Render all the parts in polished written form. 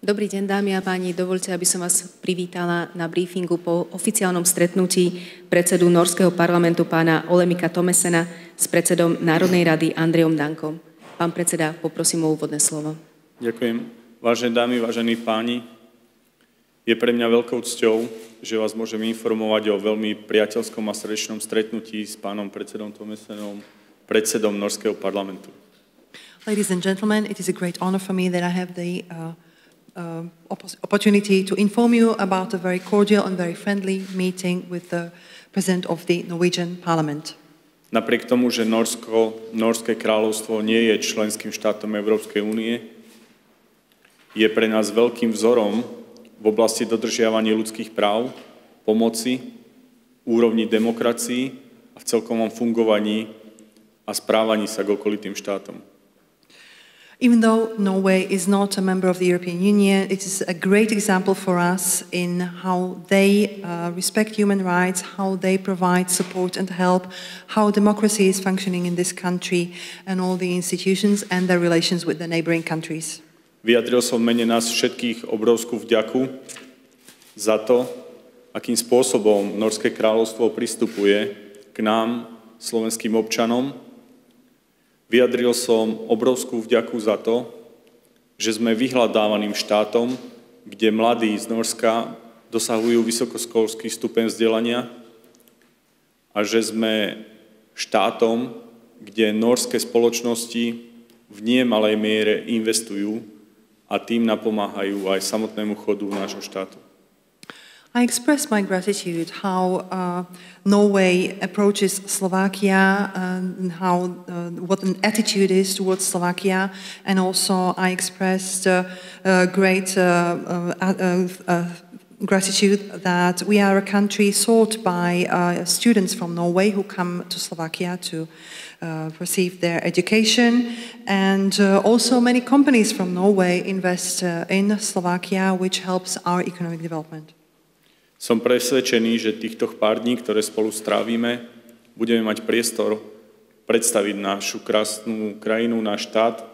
Dobrý deň, dámy a páni. Dovoľte, aby som vás privítala na briefingu po oficiálnom stretnutí predsedu Nórskeho parlamentu pána Olemica s predsedom Národnej rady Andrejom Dankom. Pán predseda, poprosím o úvodné slovo. Ďakujem. Vážené dámy, vážení páni, je pre mňa veľkou cťou, že vás môžem informovať o veľmi priateľskom a srdečnom stretnutí s pánom predsedom Tomesenom, predsedom Nórskeho parlamentu. Ladies and gentlemen, it is a great honor for me that I have the opportunity to inform you about a very cordial and very friendly meeting with the President of the Norwegian Parliament. Napriek tomu, že Nórske kráľovstvo nie je členským štátom Európskej únie, je pre nás veľkým vzorom v oblasti dodržiavania ľudských práv, pomoci, úrovni demokracií a v celkovom fungovaní a správaní sa k okolitým štátom. Even though Norway is not a member of the European Union, it is a great example for us in how they respect human rights, how they provide support and help, how democracy is functioning in this country and all the institutions and their relations with the neighboring countries. Vyjadril som v mene nás všetkých obrovskú vďaku za to, akým spôsobom Nórske kráľovstvo pristupuje k nám, slovenským občanom. Vyjadril som obrovskú vďaku za to, že sme vyhľadávaným štátom, kde mladí z Nórska dosahujú vysokoškolský stupeň vzdelania a že sme štátom, kde nórske spoločnosti v nemalej miere investujú a tým napomáhajú aj samotnému chodu nášho štátu. I express my gratitude how Norway approaches Slovakia and how what an attitude is towards Slovakia, and also I expressed great gratitude that we are a country sought by students from Norway who come to Slovakia to receive their education, and also many companies from Norway invest in Slovakia, which helps our economic development. Som presvedčený, že týchto pár dní, ktoré spolu strávime, budeme mať priestor predstaviť našu krásnu krajinu, náš štát.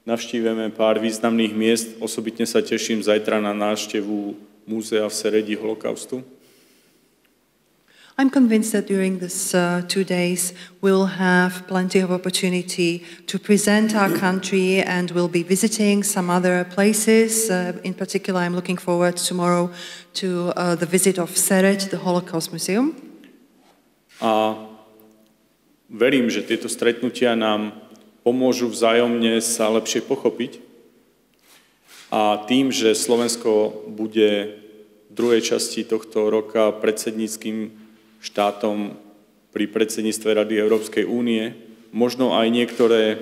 Navštívime pár významných miest, osobitne sa teším zajtra na návštevu múzea v Seredi holokaustu. I'm convinced that during this 2 days we'll have plenty of opportunity to present our country, and we'll be visiting some other places. In particular, I'm looking forward tomorrow to the visit of Sered, the Holocaust Museum. A verím, že tieto stretnutia nám pomôžu vzájomne sa lepšie pochopiť. A tým, že Slovensko bude v druhej časti tohto roka predsedníckym štátom pri predsedníctve Rady Európskej únie, možno aj niektoré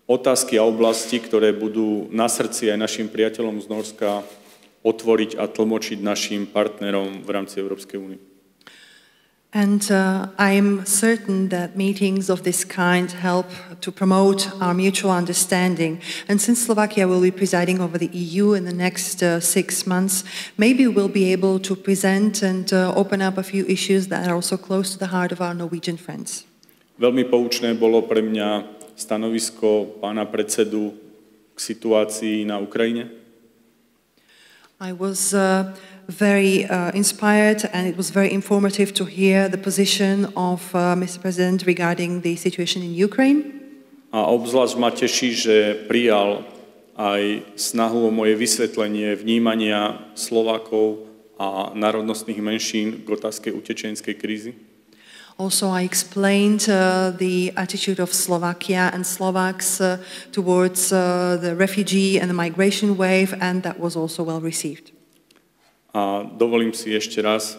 otázky a oblasti, ktoré budú na srdci aj našim priateľom z Nórska, otvoriť a tlmočiť našim partnerom v rámci Európskej únie. And I'm certain that meetings of this kind help to promote our mutual understanding. And since Slovakia will be presiding over the EU in the next 6 months, maybe we'll be able to present and open up a few issues that are also close to the heart of our Norwegian friends. Veľmi poučné bolo pre mňa stanovisko pána predsedu k situácii na Ukrajine. I was very inspired, and it was very informative to hear the position of Mr. President regarding the situation in Ukraine. A obzvlášť ma teší, že prijal aj snahu o moje vysvetlenie vnímania Slovákov a národnostných menšín k otázke utečenskej krízy. Also, I explained the attitude of Slovakia and Slovaks towards the refugee and the migration wave, and that was also well received. A dovolím si ešte raz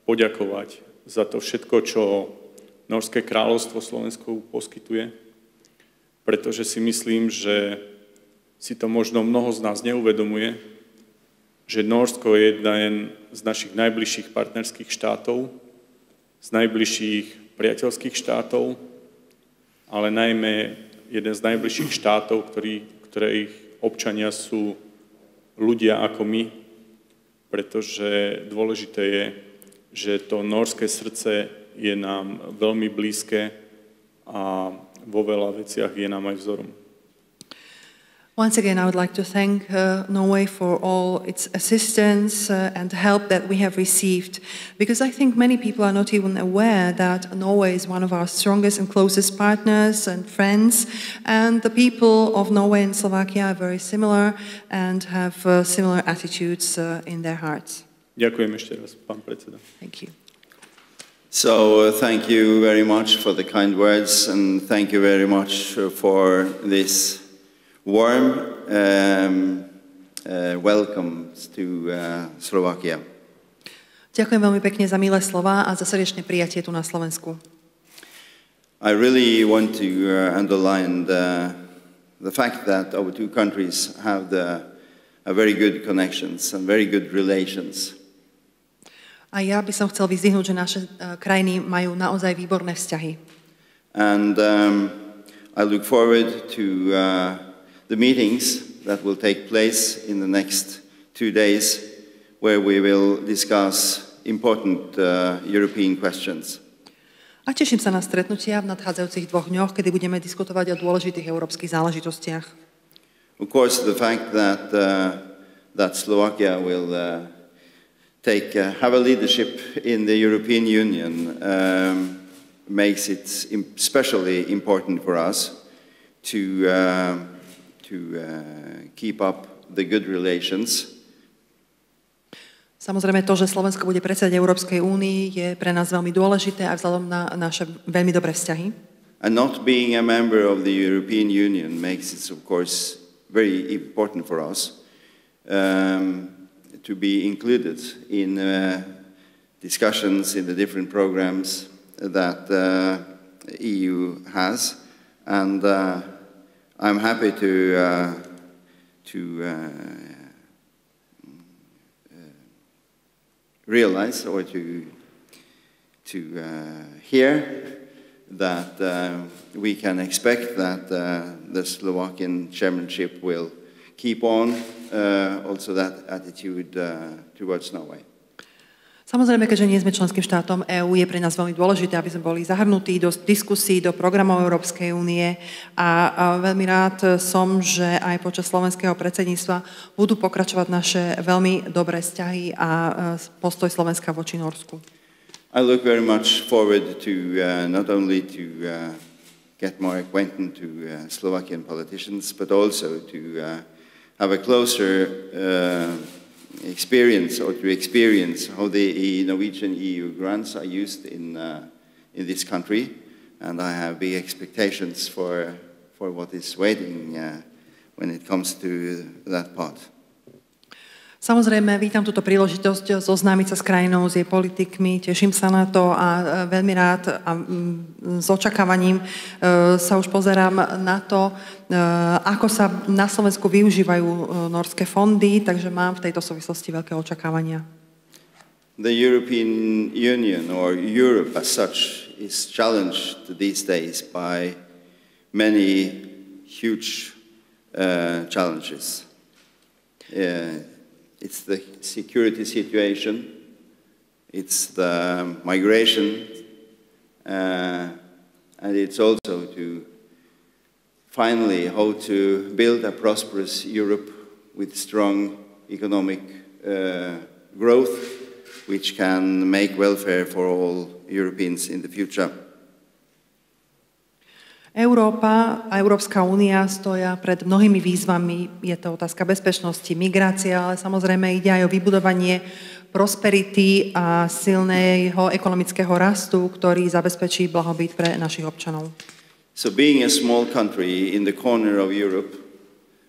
poďakovať za to všetko, čo Nórske kráľovstvo Slovensku poskytuje, pretože si myslím, že si to možno mnoho z nás neuvedomuje, že Nórsko je jeden z našich najbližších partnerských štátov, z najbližších priateľských štátov, ale najmä jeden z najbližších štátov, ktorých občania sú ľudia ako my, pretože dôležité je, že to nórske srdce je nám veľmi blízke a vo veľa veciach je nám aj vzorom. Once again, I would like to thank Norway for all its assistance and help that we have received, because I think many people are not even aware that Norway is one of our strongest and closest partners and friends, and the people of Norway and Slovakia are very similar and have similar attitudes in their hearts. Ďakujem ešte raz, pán predseda. Thank you. So thank you very much for the kind words, and thank you very much for this warm welcome to Slovakia. Ďakujem veľmi pekne za milé slová a za srdečné prijatie tu na Slovensku. I really want to underline the fact that our two countries have a very good connections and very good relations. A ja by som chcel vyzdvihnúť, že naše krajiny majú naozaj výborné vzťahy. And I look forward to the meetings that will take place in the next 2 days, where we will discuss important European questions. A teším sa na stretnutia v nadchádzajúcich 2 dňoch, kedy budeme diskutovať o dôležitých európskych záležitostiach. Of course, the fact that Slovakia will have a leadership in the European Union makes it especially important for us to keep up the good relations. Samozrejme to, že Slovensko bude predsedať Európskej únii, je pre nás veľmi dôležité aj vzhľadom na naše veľmi dobré vzťahy. And not being a member of the European Union makes it, of course, very important for us to be included in discussions in the different programs that the EU has, and I'm happy to realize or to hear that we can expect that the Slovakian chairmanship will keep on also that attitude towards Norway. Samozrejme, keďže nie sme členským štátom EÚ, je pre nás veľmi dôležité, aby sme boli zahrnutí do diskusí, do programov Európskej únie a veľmi rád som, že aj počas slovenského predsedníctva budú pokračovať naše veľmi dobré vzťahy a postoj Slovenska voči Norsku. I look very much forward to not only to get more acquainted to Slovakian politicians, but also to have a closer experience how the Norwegian EU grants are used in this country, and I have big expectations for what is waiting when it comes to that part. Samozrejme, vítam túto príležitosť zoznámiť sa s krajinou, s jej politikmi, teším sa na to a veľmi rád a s očakávaním sa už pozerám na to, ako sa na Slovensku využívajú norské fondy, takže mám v tejto súvislosti veľké očakávania. The European Union or Europe as such is challenged these days by many huge challenges. It's the security situation, it's the migration, and it's also to finally how to build a prosperous Europe with strong economic growth, which can make welfare for all Europeans in the future. Európa a Európska únia stoja pred mnohými výzvami. Je to otázka bezpečnosti, migrácie, ale samozrejme ide aj o vybudovanie prosperity a silného ekonomického rastu, ktorý zabezpečí blahobyt pre našich občanov. So being a small country in the corner of Europe,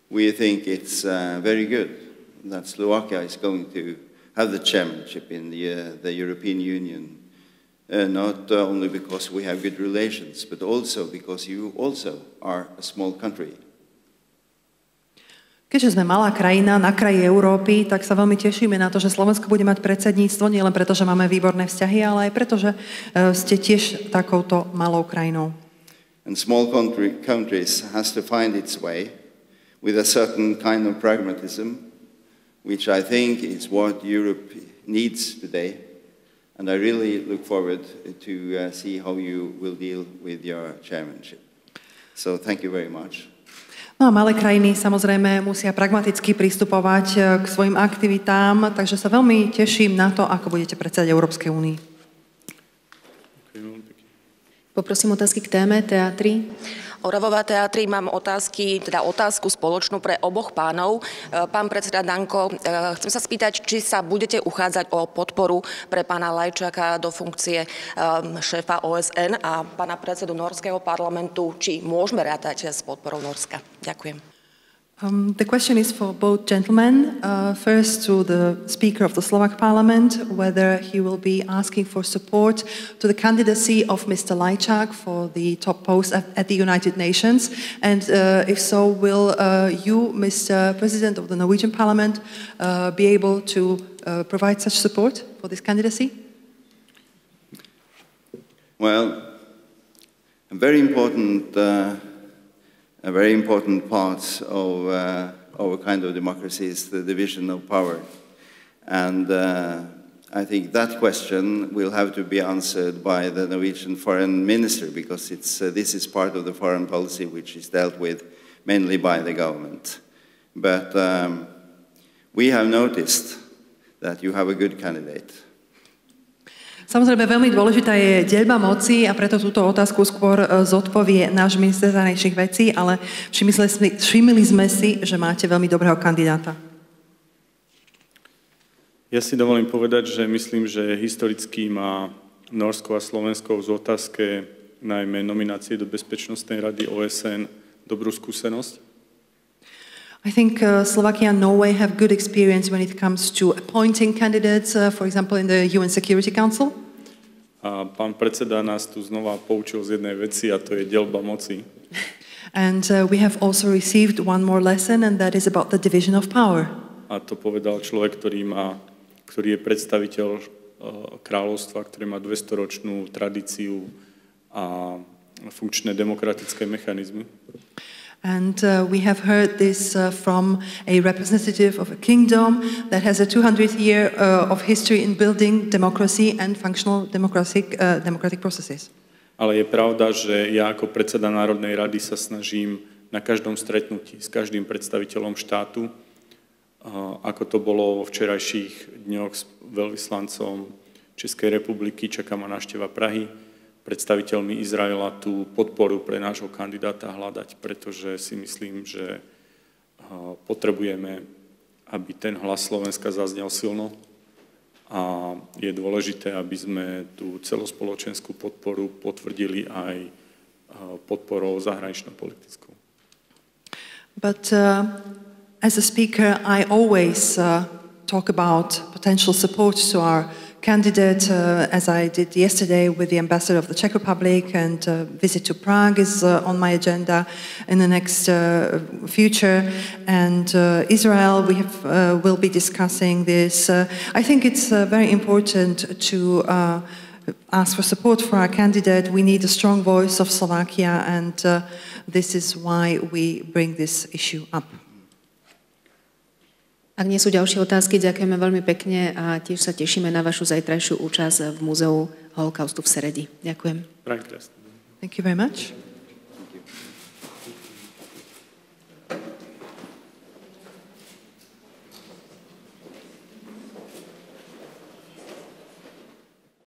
we think it's very good that Slovakia is going to have the chairmanship in the European Union. Not only because we have good relations, but also because you also are a small country. Keďže sme malá krajina na kraji Európy, tak sa veľmi tešíme na to, že Slovensko bude mať predsedníctvo, nielen preto, že máme výborné vzťahy, ale aj preto, že ste tiež takouto malou krajinou. And small countries has to find its way with a certain kind of pragmatism, which I think is what Europe needs today. And I really look forward to see how you will deal with your chairmanship. So thank you very much. No a malé krajiny samozrejme musia pragmaticky pristupovať k svojim aktivitám, takže sa veľmi teším na to, ako budete predsedať Európskej únii. Poprosím otázky k téme teatri. Oravová teatri mám otázku spoločnú pre oboch pánov. Pán predseda Danko, chcem sa spýtať, či sa budete uchádzať o podporu pre pána Lajčáka do funkcie šéfa OSN a pána predsedu Nórskeho parlamentu, či môžeme rátať s podporou Nórska. Ďakujem. The question is for both gentlemen. First to the Speaker of the Slovak Parliament, whether he will be asking for support to the candidacy of Mr. Lajčák for the top post at the United Nations. And if so, will you, Mr. President of the Norwegian Parliament, be able to provide such support for this candidacy? Well, a very important part of our kind of democracy is the division of power. And I think that question will have to be answered by the Norwegian foreign minister, because this is part of the foreign policy which is dealt with mainly by the government. But we have noticed that you have a good candidate. Samozrejme, veľmi dôležitá je deľba moci a preto túto otázku skôr zodpovie náš minister zahraničných vecí, ale všimli sme si, že máte veľmi dobrého kandidáta. Ja si dovolím povedať, že myslím, že historicky má Nórsko a Slovensko z otázke najmä nominácie do Bezpečnostnej rady OSN dobrú skúsenosť. I think Slovakia and Norway have good experience when it comes to appointing candidates, for example, in the UN Security Council. A pán predseda nás tu znova poučil z jednej veci, a to je deľba moci. And we have also received one more lesson, and that is about the division of power. A to povedal človek, ktorý je predstaviteľ kráľovstva, ktorý má 200-ročnú tradíciu a funkčné demokratické mechanizmy. And we have heard this from a representative of a kingdom that has a 200-year of history in building democracy and functional democratic processes. Ale je pravda, že ja ako predseda Národnej rady sa snažím na každom stretnutí s každým predstaviteľom štátu, ako to bolo vo včerajších dňoch s veľvyslancom Českej republiky, čaká ma návšteva Prahy, predstaviteľmi Izraela, tú podporu pre nášho kandidáta hľadať, pretože si myslím, že potrebujeme, aby ten hlas Slovenska zaznel silno a je dôležité, aby sme tú celospoločenskú podporu potvrdili aj podporou zahranično-politickou. But as a speaker, I always talk about potential support to our candidate, as I did yesterday with the ambassador of the Czech Republic, and visit to Prague is on my agenda in the next future, and Israel, will be discussing this. I think it's very important to ask for support for our candidate. We need a strong voice of Slovakia, and this is why we bring this issue up. Ak nie sú ďalšie otázky, ďakujeme veľmi pekne a tiež sa tešíme na vašu zajtrajšiu účasť v Múzeu holokaustu v Seredi. Ďakujem. Thank you very much.